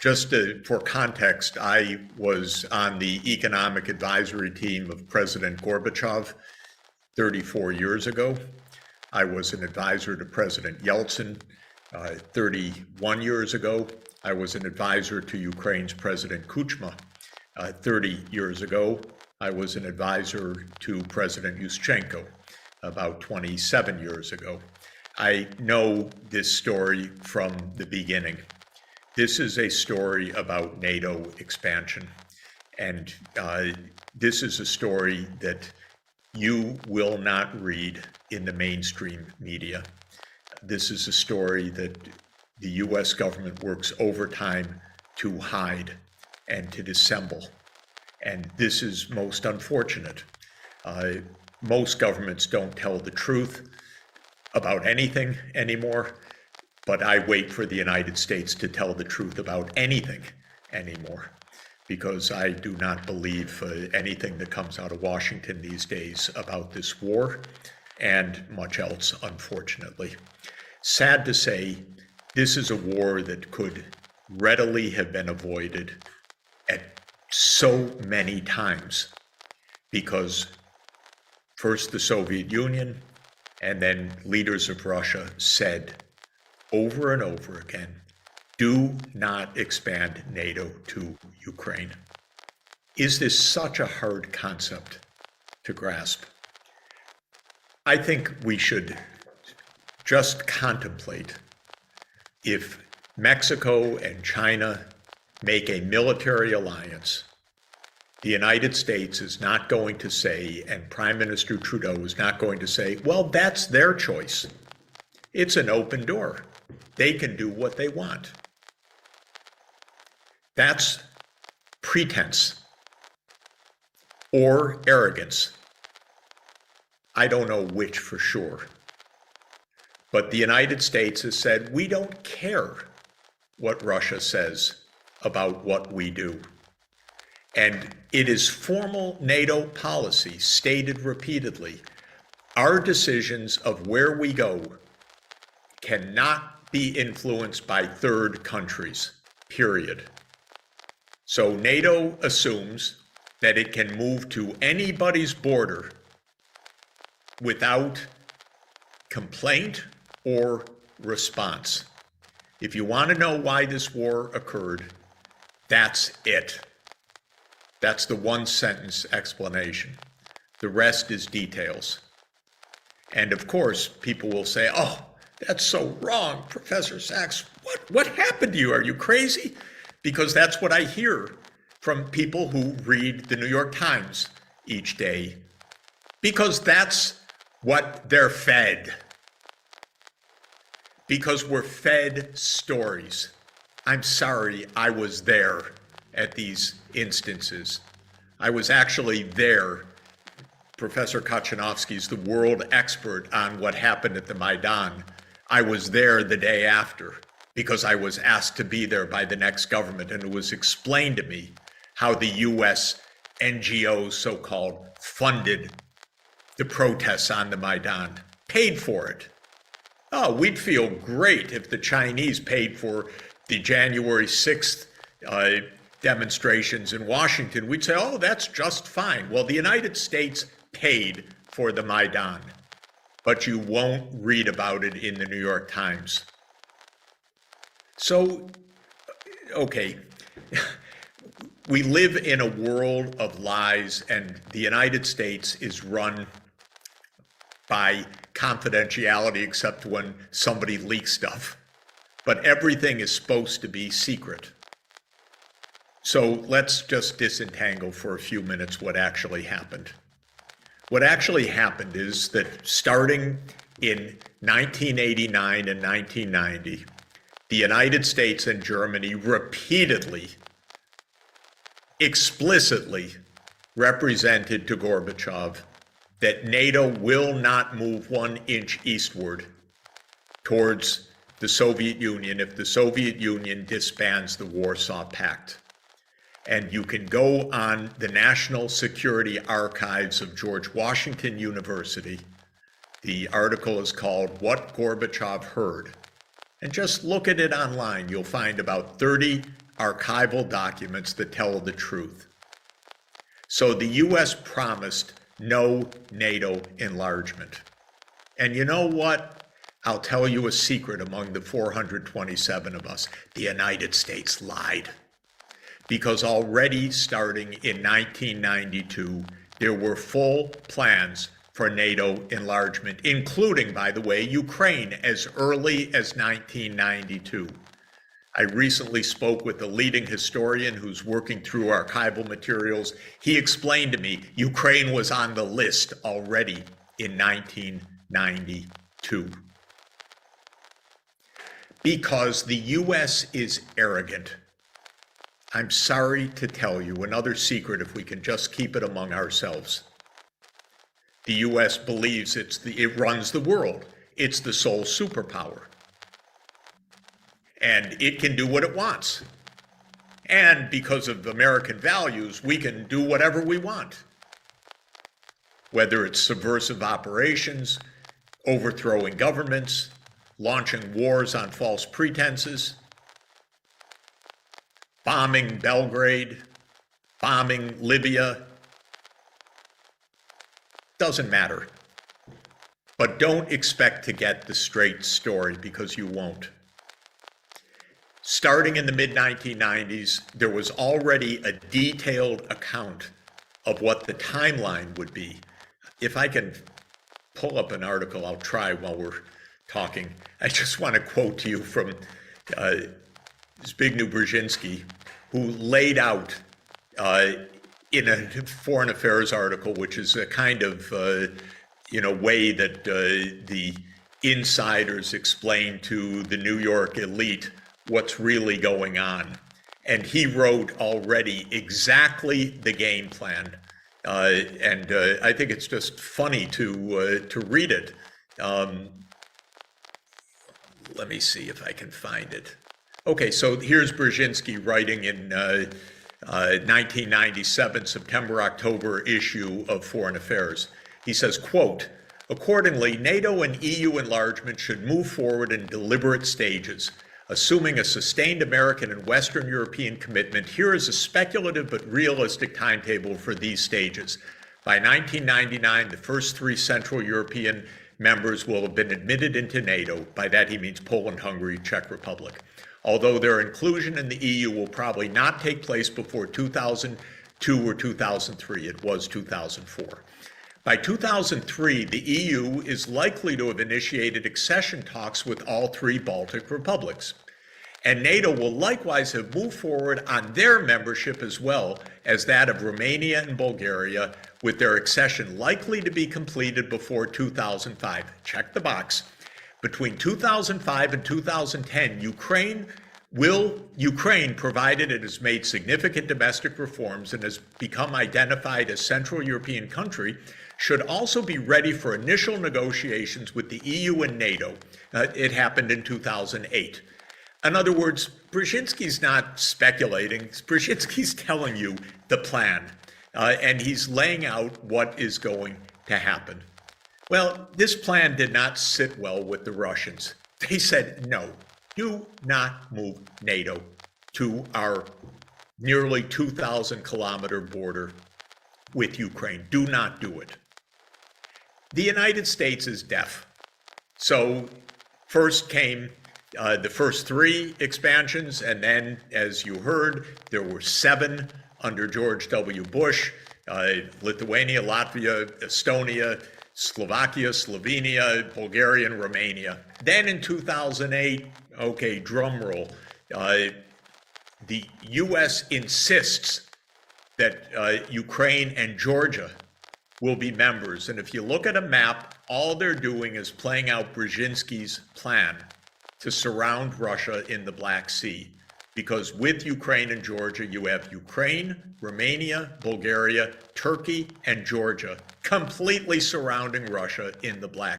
For context, I was on the economic advisory team of President Gorbachev 34 years ago. I was an advisor to President Yeltsin 31 years ago. I was an advisor to Ukraine's President Kuchma 30 years ago. I was an advisor to President Yushchenko about 27 years ago. I know this story from the beginning. This is a story about NATO expansion. And this is a story that you will not read in the mainstream media. This is a story that the US government works overtime to hide and to dissemble. And this is most unfortunate. Most governments don't tell the truth about anything anymore, but I wait for the United States to tell the truth about anything anymore, because I do not believe anything that comes out of Washington these days about this war and much else, unfortunately. Sad to say, this is a war that could readily have been avoided at so many times, because first the Soviet Union and then leaders of Russia said over and over again, do not expand NATO to Ukraine. Is this such a hard concept to grasp? I think we should just contemplate if Mexico and China make a military alliance, the United States is not going to say, and Prime Minister Trudeau is not going to say, well, that's their choice. It's an open door. They can do what they want. That's pretense or arrogance. I don't know which for sure. But the United States has said, we don't care what Russia says about what we do. And it is formal NATO policy, stated repeatedly. Our decisions of where we go cannot be influenced by third countries, period. So NATO assumes that it can move to anybody's border without complaint or response. If you want to know why this war occurred, that's it. That's the one sentence explanation. The rest is details. And of course, people will say, oh, that's so wrong, Professor Sachs. What happened to you? Are you crazy? Because that's what I hear from people who read the New York Times each day. Because that's what they're fed. Because we're fed stories. I'm sorry, I was there at these instances. I was actually there. Professor Kachanovsky is the world expert on what happened at the Maidan. I was there the day after because I was asked to be there by the next government, and it was explained to me how the US NGOs, so-called, funded the protests on the Maidan, paid for it. Oh, we'd feel great if the Chinese paid for the January 6th demonstrations in Washington. We'd say, oh, that's just fine. Well, the United States paid for the Maidan, but you won't read about it in the New York Times. So, okay, we live in a world of lies, and the United States is run by confidentiality except when somebody leaks stuff. But everything is supposed to be secret. So let's just disentangle for a few minutes what actually happened. What actually happened is that starting in 1989 and 1990, the United States and Germany repeatedly, explicitly represented to Gorbachev that NATO will not move 1 inch eastward towards the Soviet Union if the Soviet Union disbands the Warsaw Pact. And you can go on the National Security Archives of George Washington University. The article is called What Gorbachev Heard. And just look at it online. You'll find about 30 archival documents that tell the truth. So the US promised no NATO enlargement. And you know what? I'll tell you a secret among the 427 of us. The United States lied. Because already starting in 1992, there were full plans for NATO enlargement, including, by the way, Ukraine as early as 1992. I recently spoke with a leading historian who's working through archival materials. He explained to me Ukraine was on the list already in 1992. Because the US is arrogant. I'm sorry to tell you another secret, if we can just keep it among ourselves. The US believes it runs the world. It's the sole superpower. And it can do what it wants. And because of American values, we can do whatever we want. Whether it's subversive operations, overthrowing governments, launching wars on false pretenses, bombing Belgrade, bombing Libya, doesn't matter. But don't expect to get the straight story, because you won't. Starting in the mid-1990s, there was already a detailed account of what the timeline would be. If I can pull up an article, I'll try while we're talking. I just want to quote to you from Zbigniew Brzezinski, who laid out in a foreign affairs article, which is a kind of way that the insiders explain to the New York elite what's really going on. And he wrote already exactly the game plan. And I think it's just funny to read it. Let me see if I can find it. Okay, so here's Brzezinski writing in 1997, September-October issue of Foreign Affairs. He says, quote, "Accordingly, NATO and EU enlargement should move forward in deliberate stages. Assuming a sustained American and Western European commitment, here is a speculative but realistic timetable for these stages. By 1999, the first 3 Central European members will have been admitted into NATO. By that he means Poland, Hungary, Czech Republic. Although their inclusion in the EU will probably not take place before 2002 or 2003. It was 2004. By 2003, the EU is likely to have initiated accession talks with all 3 Baltic republics. And NATO will likewise have moved forward on their membership as well as that of Romania and Bulgaria, with their accession likely to be completed before 2005. Check the box. Between 2005 and 2010, Ukraine, provided it has made significant domestic reforms and has become identified as Central European country, should also be ready for initial negotiations with the EU and NATO. It happened in 2008. In other words, Brzezinski's not speculating. Brzezinski's telling you the plan, and he's laying out what is going to happen. Well, this plan did not sit well with the Russians. They said, no, do not move NATO to our nearly 2,000-kilometer border with Ukraine. Do not do it. The United States is deaf. So first came the first 3 expansions, and then, as you heard, there were 7 under George W. Bush, Lithuania, Latvia, Estonia, Slovakia, Slovenia, Bulgaria, and Romania. Then in 2008, okay, drum roll, the U.S. insists that Ukraine and Georgia will be members. And if you look at a map, all they're doing is playing out Brzezinski's plan to surround Russia in the Black Sea. Because with Ukraine and Georgia, you have Ukraine, Romania, Bulgaria, Turkey, and Georgia completely surrounding Russia in the Black